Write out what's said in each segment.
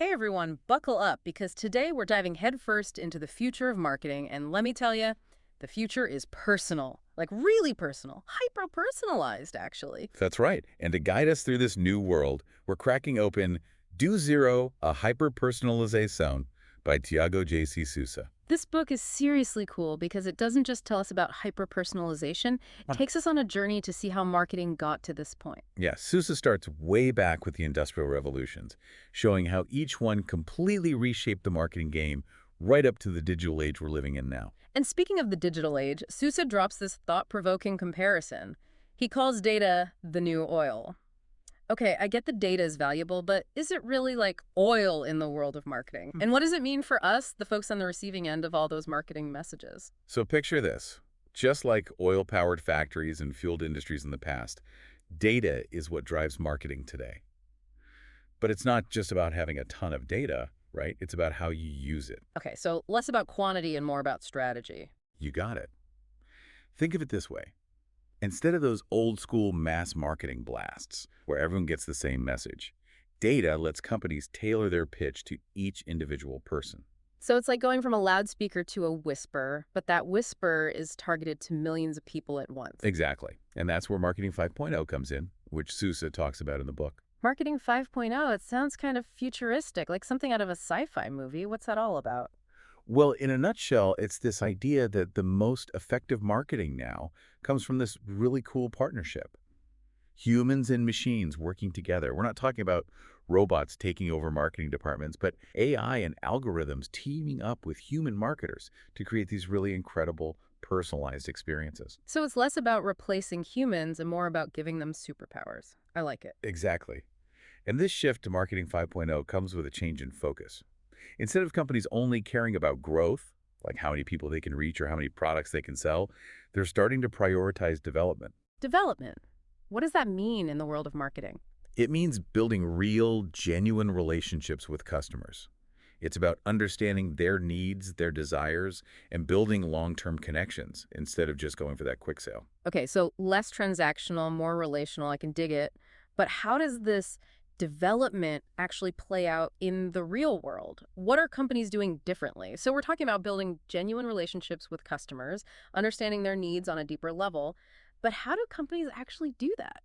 Hey everyone, buckle up because today we're diving headfirst into the future of marketing, and let me tell you, the future is personal. Like really personal. Hyper-personalized, actually. That's right. And to guide us through this new world, we're cracking open Do Zero À Hiperpersonalização by Tiago J.C. Sousa. This book is seriously cool because it doesn't just tell us about hyper-personalization, it takes us on a journey to see how marketing got to this point. Yeah, Sousa starts way back with the Industrial Revolutions, showing how each one completely reshaped the marketing game right up to the digital age we're living in now. And speaking of the digital age, Sousa drops this thought-provoking comparison. He calls data the new oil. Okay, I get the data is valuable, but is it really like oil in the world of marketing? And what does it mean for us, the folks on the receiving end of all those marketing messages? So picture this. Just like oil-powered factories and fueled industries in the past, data is what drives marketing today. But it's not just about having a ton of data, right? It's about how you use it. Okay, so less about quantity and more about strategy. You got it. Think of it this way. Instead of those old-school mass marketing blasts, where everyone gets the same message, data lets companies tailor their pitch to each individual person. So it's like going from a loudspeaker to a whisper, but that whisper is targeted to millions of people at once. Exactly. And that's where Marketing 5.0 comes in, which Sousa talks about in the book. Marketing 5.0, it sounds kind of futuristic, like something out of a sci-fi movie. What's that all about? Well, in a nutshell, it's this idea that the most effective marketing now comes from this really cool partnership. Humans and machines working together. We're not talking about robots taking over marketing departments, but AI and algorithms teaming up with human marketers to create these really incredible personalized experiences. So it's less about replacing humans and more about giving them superpowers. I like it. Exactly. And this shift to Marketing 5.0 comes with a change in focus. Instead of companies only caring about growth, like how many people they can reach or how many products they can sell, they're starting to prioritize development. Development. What does that mean in the world of marketing? It means building real, genuine relationships with customers. It's about understanding their needs, their desires, and building long-term connections instead of just going for that quick sale. Okay, so less transactional, more relational, I can dig it. But how does this development actually play out in the real world? What are companies doing differently? So we're talking about building genuine relationships with customers, understanding their needs on a deeper level. But how do companies actually do that?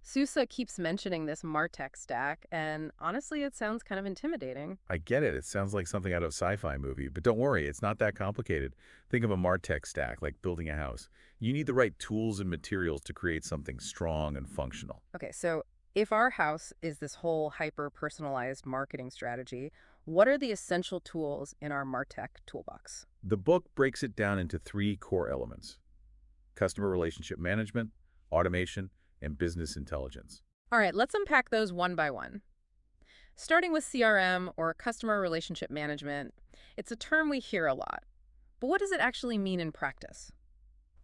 Sousa keeps mentioning this MarTech stack, and honestly, it sounds kind of intimidating. I get it. It sounds like something out of a sci-fi movie, but don't worry, it's not that complicated. Think of a MarTech stack, like building a house. You need the right tools and materials to create something strong and functional. Okay, so if our house is this whole hyper-personalized marketing strategy, what are the essential tools in our MarTech toolbox? The book breaks it down into three core elements: customer relationship management, automation, and business intelligence. All right, let's unpack those one by one. Starting with CRM, or customer relationship management, it's a term we hear a lot. But what does it actually mean in practice?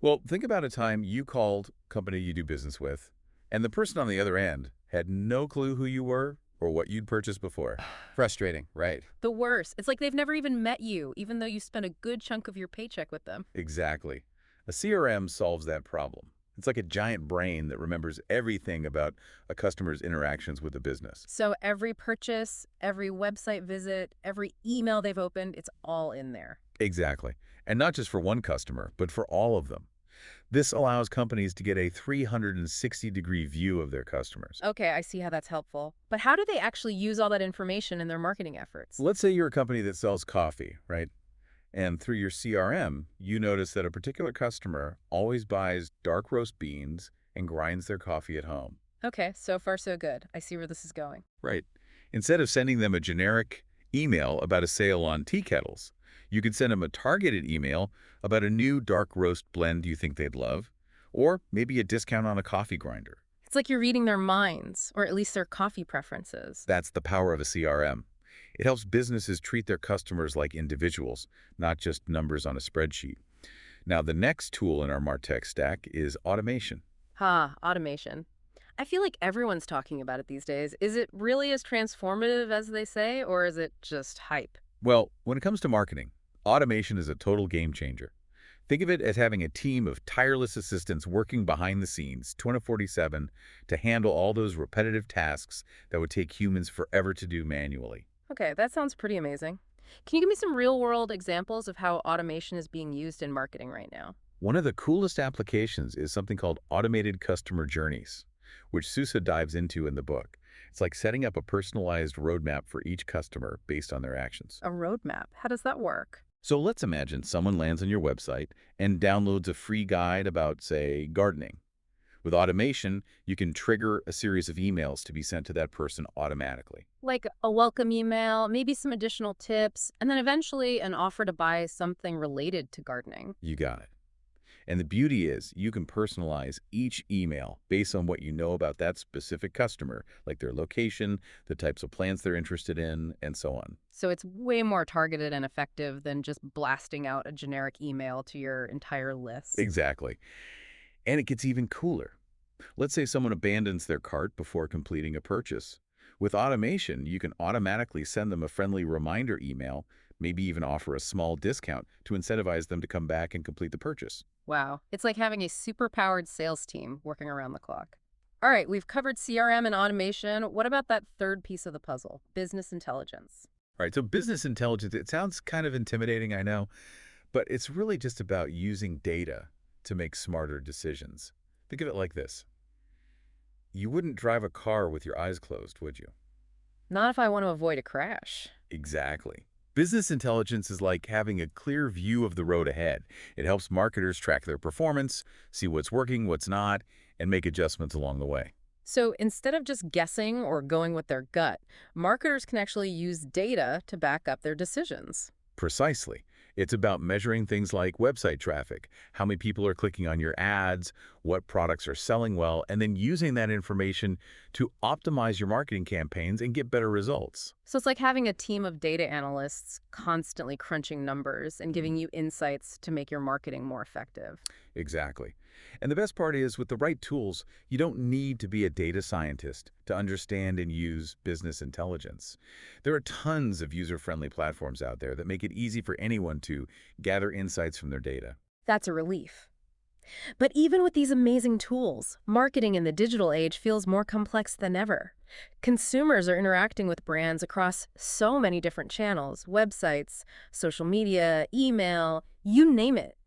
Well, think about a time you called a company you do business with, and the person on the other end had no clue who you were or what you'd purchased before. Frustrating, right? The worst. It's like they've never even met you, even though you spent a good chunk of your paycheck with them. Exactly. A CRM solves that problem. It's like a giant brain that remembers everything about a customer's interactions with the business. So every purchase, every website visit, every email they've opened, it's all in there. Exactly. And not just for one customer, but for all of them. This allows companies to get a 360-degree view of their customers. Okay, I see how that's helpful. But how do they actually use all that information in their marketing efforts? Let's say you're a company that sells coffee, right? And through your CRM, you notice that a particular customer always buys dark roast beans and grinds their coffee at home. Okay, so far so good. I see where this is going. Right. Instead of sending them a generic email about a sale on tea kettles, you could send them a targeted email about a new dark roast blend you think they'd love, or maybe a discount on a coffee grinder. It's like you're reading their minds, or at least their coffee preferences. That's the power of a CRM. It helps businesses treat their customers like individuals, not just numbers on a spreadsheet. Now, the next tool in our MarTech stack is automation. Automation. I feel like everyone's talking about it these days. Is it really as transformative as they say, or is it just hype? Well, when it comes to marketing, automation is a total game changer. Think of it as having a team of tireless assistants working behind the scenes 24/7 to handle all those repetitive tasks that would take humans forever to do manually. Okay, that sounds pretty amazing. Can you give me some real-world examples of how automation is being used in marketing right now? One of the coolest applications is something called automated customer journeys, which Sousa dives into in the book. It's like setting up a personalized roadmap for each customer based on their actions. A roadmap. How does that work? So let's imagine someone lands on your website and downloads a free guide about, say, gardening. With automation, you can trigger a series of emails to be sent to that person automatically. Like a welcome email, maybe some additional tips, and then eventually an offer to buy something related to gardening. You got it. And the beauty is you can personalize each email based on what you know about that specific customer, like their location, the types of plants they're interested in, and so on. So it's way more targeted and effective than just blasting out a generic email to your entire list. Exactly. And it gets even cooler. Let's say someone abandons their cart before completing a purchase. With automation, you can automatically send them a friendly reminder email, maybe even offer a small discount to incentivize them to come back and complete the purchase. Wow. It's like having a super-powered sales team working around the clock. All right, we've covered CRM and automation. What about that third piece of the puzzle, business intelligence? All right, so business intelligence, it sounds kind of intimidating, I know, but it's really just about using data to make smarter decisions. Think of it like this. You wouldn't drive a car with your eyes closed, would you? Not if I want to avoid a crash. Exactly. Business intelligence is like having a clear view of the road ahead. It helps marketers track their performance, see what's working, what's not, and make adjustments along the way. So instead of just guessing or going with their gut, marketers can actually use data to back up their decisions. Precisely. It's about measuring things like website traffic, how many people are clicking on your ads, what products are selling well, and then using that information to optimize your marketing campaigns and get better results. So it's like having a team of data analysts constantly crunching numbers and giving you insights to make your marketing more effective. Exactly. And the best part is, with the right tools, you don't need to be a data scientist to understand and use business intelligence. There are tons of user-friendly platforms out there that make it easy for anyone to gather insights from their data. That's a relief. But even with these amazing tools, marketing in the digital age feels more complex than ever. Consumers are interacting with brands across so many different channels, websites, social media, email, you name it.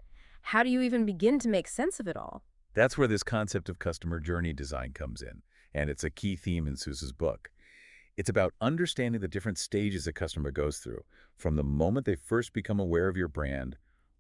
How do you even begin to make sense of it all? That's where this concept of customer journey design comes in, and it's a key theme in Sousa's book. It's about understanding the different stages a customer goes through, from the moment they first become aware of your brand,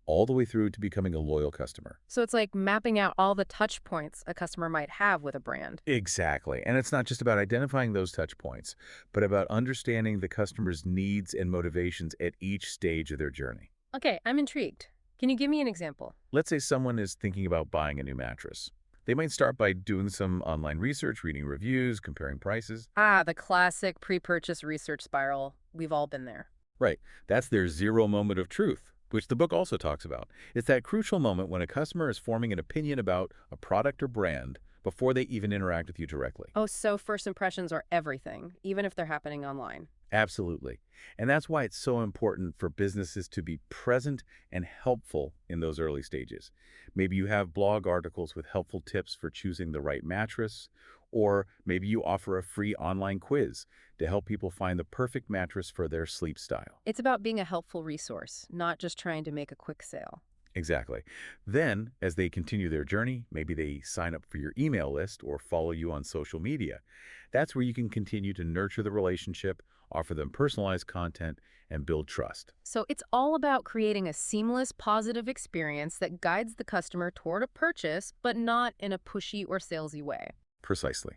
all the way through to becoming a loyal customer. So it's like mapping out all the touch points a customer might have with a brand. Exactly. And it's not just about identifying those touch points, but about understanding the customer's needs and motivations at each stage of their journey. Okay, I'm intrigued. Can you give me an example? Let's say someone is thinking about buying a new mattress. They might start by doing some online research, reading reviews, comparing prices. Ah, the classic pre-purchase research spiral. We've all been there. Right. That's their zero moment of truth, which the book also talks about. It's that crucial moment when a customer is forming an opinion about a product or brand before they even interact with you directly. Oh, so first impressions are everything, even if they're happening online. Absolutely. And that's why it's so important for businesses to be present and helpful in those early stages. Maybe you have blog articles with helpful tips for choosing the right mattress, or maybe you offer a free online quiz to help people find the perfect mattress for their sleep style. It's about being a helpful resource, not just trying to make a quick sale. Exactly. Then, as they continue their journey, maybe they sign up for your email list or follow you on social media. That's where you can continue to nurture the relationship, offer them personalized content, and build trust. So it's all about creating a seamless, positive experience that guides the customer toward a purchase, but not in a pushy or salesy way. Precisely.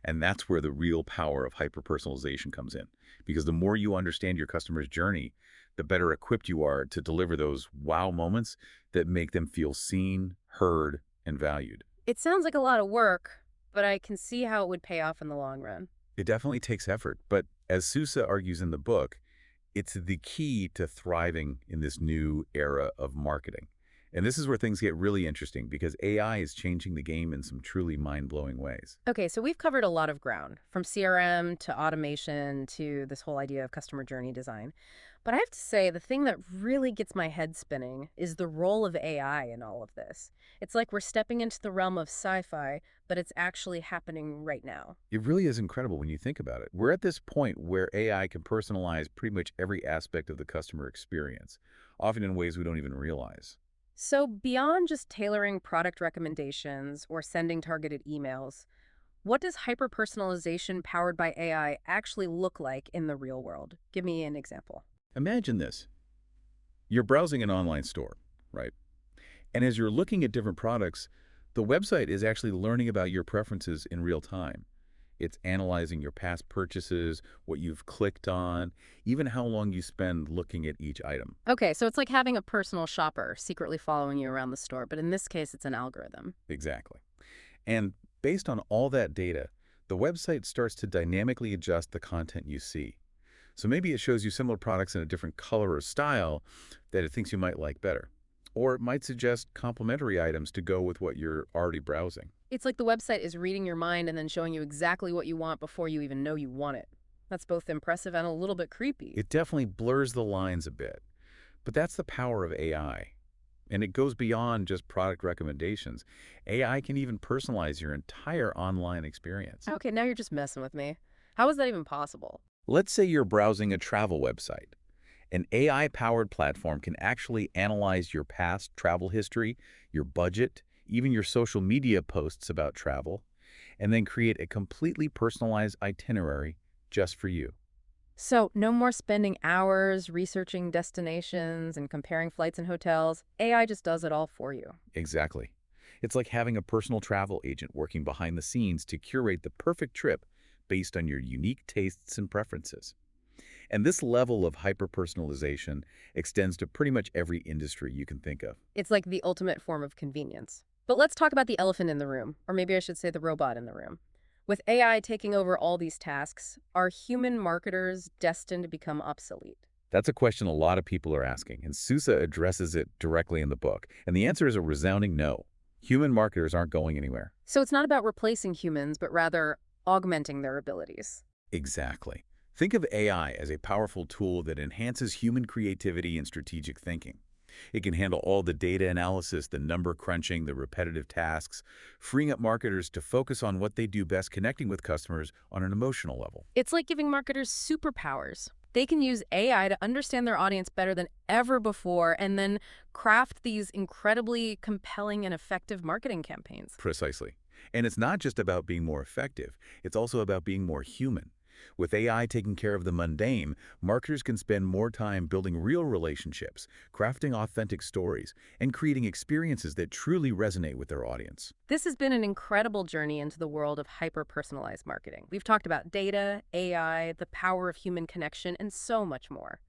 And that's where the real power of hyperpersonalization comes in. Because the more you understand your customer's journey, the better equipped you are to deliver those wow moments that make them feel seen, heard, and valued. It sounds like a lot of work, but I can see how it would pay off in the long run. It definitely takes effort, but as Sousa argues in the book, it's the key to thriving in this new era of marketing. And this is where things get really interesting because AI is changing the game in some truly mind-blowing ways. Okay, so we've covered a lot of ground, from CRM to automation to this whole idea of customer journey design. But I have to say, the thing that really gets my head spinning is the role of AI in all of this. It's like we're stepping into the realm of sci-fi, but it's actually happening right now. It really is incredible when you think about it. We're at this point where AI can personalize pretty much every aspect of the customer experience, often in ways we don't even realize. So beyond just tailoring product recommendations or sending targeted emails, what does hyper-personalization powered by AI actually look like in the real world? Give me an example. Imagine this. You're browsing an online store, right? And as you're looking at different products, the website is actually learning about your preferences in real time. It's analyzing your past purchases, what you've clicked on, even how long you spend looking at each item. Okay, so it's like having a personal shopper secretly following you around the store, but in this case, it's an algorithm. Exactly. And based on all that data, the website starts to dynamically adjust the content you see. So maybe it shows you similar products in a different color or style that it thinks you might like better. Or it might suggest complementary items to go with what you're already browsing. It's like the website is reading your mind and then showing you exactly what you want before you even know you want it. That's both impressive and a little bit creepy. It definitely blurs the lines a bit. But that's the power of AI. And it goes beyond just product recommendations. AI can even personalize your entire online experience. Okay, now you're just messing with me. How is that even possible? Let's say you're browsing a travel website. An AI-powered platform can actually analyze your past travel history, your budget, even your social media posts about travel, and then create a completely personalized itinerary just for you. So, no more spending hours researching destinations and comparing flights and hotels. AI just does it all for you. Exactly. It's like having a personal travel agent working behind the scenes to curate the perfect trip based on your unique tastes and preferences. And this level of hyper-personalization extends to pretty much every industry you can think of. It's like the ultimate form of convenience. But let's talk about the elephant in the room, or maybe I should say the robot in the room. With AI taking over all these tasks, are human marketers destined to become obsolete? That's a question a lot of people are asking, and Sousa addresses it directly in the book. And the answer is a resounding no. Human marketers aren't going anywhere. So it's not about replacing humans, but rather augmenting their abilities. Exactly. Think of AI as a powerful tool that enhances human creativity and strategic thinking. It can handle all the data analysis, the number crunching, the repetitive tasks, freeing up marketers to focus on what they do best, connecting with customers on an emotional level. It's like giving marketers superpowers. They can use AI to understand their audience better than ever before and then craft these incredibly compelling and effective marketing campaigns. Precisely. And it's not just about being more effective, it's also about being more human. With AI taking care of the mundane, marketers can spend more time building real relationships, crafting authentic stories, and creating experiences that truly resonate with their audience. This has been an incredible journey into the world of hyper-personalized marketing. We've talked about data, AI, the power of human connection, and so much more.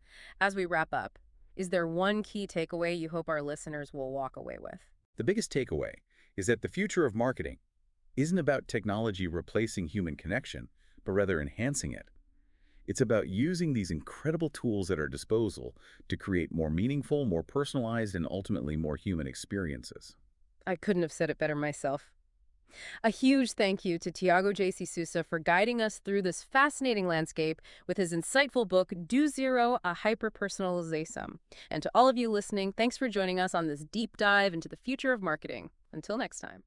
As we wrap up, is there one key takeaway you hope our listeners will walk away with? The biggest takeaway is that the future of marketing isn't about technology replacing human connection, but rather enhancing it. It's about using these incredible tools at our disposal to create more meaningful, more personalized, and ultimately more human experiences. I couldn't have said it better myself. A huge thank you to Tiago J.C. Sousa for guiding us through this fascinating landscape with his insightful book, Do Zero À Hiperpersonalização. And to all of you listening, thanks for joining us on this deep dive into the future of marketing. Until next time.